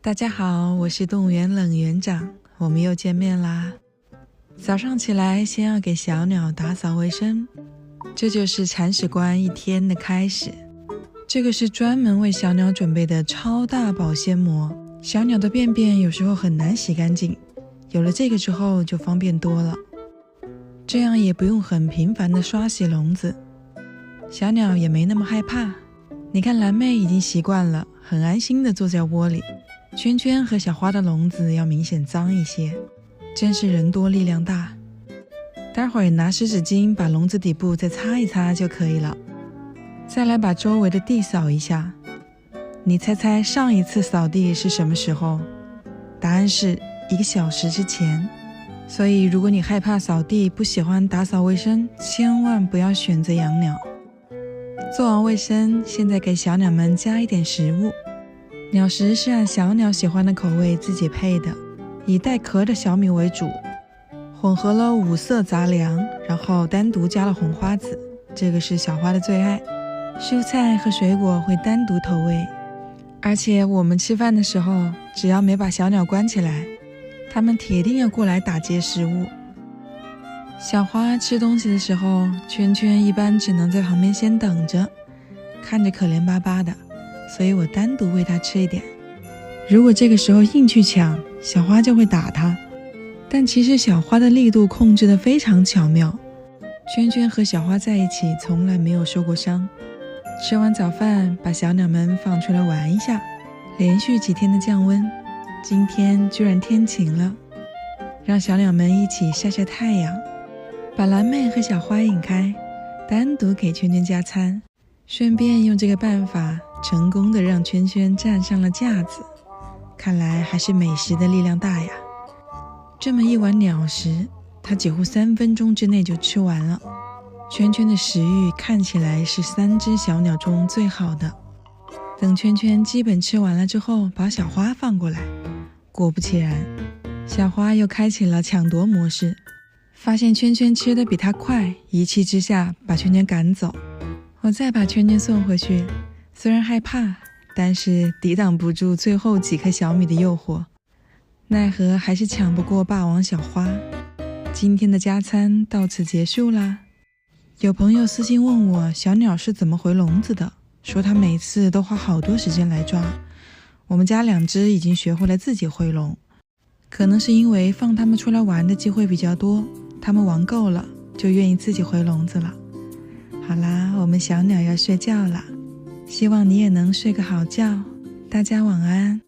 大家好，我是动物园冷园长，我们又见面啦。早上起来先要给小鸟打扫卫生，这就是铲屎官一天的开始。这个是专门为小鸟准备的超大保鲜膜，小鸟的便便有时候很难洗干净，有了这个之后就方便多了，这样也不用很频繁的刷洗笼子，小鸟也没那么害怕。你看蓝妹已经习惯了，很安心的坐在窝里。圈圈和小花的笼子要明显脏一些，真是人多力量大。待会儿拿湿纸巾把笼子底部再擦一擦就可以了。再来把周围的地扫一下。你猜猜上一次扫地是什么时候？答案是1个小时之前。所以如果你害怕扫地，不喜欢打扫卫生，千万不要选择养鸟。做完卫生，现在给小鸟们加一点食物。鸟食是按小鸟喜欢的口味自己配的，以带壳的小米为主，混合了5色杂粮，然后单独加了红花籽，这个是小花的最爱。蔬菜和水果会单独投喂，而且我们吃饭的时候，只要没把小鸟关起来，它们铁定要过来打劫食物。小花吃东西的时候，圈圈一般只能在旁边先等着，看着可怜巴巴的，所以我单独喂它吃一点。如果这个时候硬去抢，小花就会打它。但其实小花的力度控制得非常巧妙，圈圈和小花在一起从来没有受过伤。吃完早饭，把小鸟们放出来玩一下。连续几天的降温，今天居然天晴了，让小鸟们一起晒晒太阳。把蓝妹和小花引开，单独给圈圈加餐，顺便用这个办法成功的让圈圈站上了架子。看来还是美食的力量大呀。这么一碗鸟食，它几乎3分钟之内就吃完了。圈圈的食欲看起来是3只小鸟中最好的。等圈圈基本吃完了之后，把小花放过来，果不其然，小花又开启了抢夺模式，发现圈圈吃得比它快，一气之下把圈圈赶走。我再把圈圈送回去，虽然害怕，但是抵挡不住最后几颗小米的诱惑，奈何还是抢不过霸王小花。今天的加餐到此结束啦。有朋友私信问我小鸟是怎么回笼子的，说他每次都花好多时间来抓。我们家2只已经学会了自己回笼，可能是因为放它们出来玩的机会比较多，它们玩够了就愿意自己回笼子了。好啦，我们小鸟要睡觉了，希望你也能睡个好觉，大家晚安。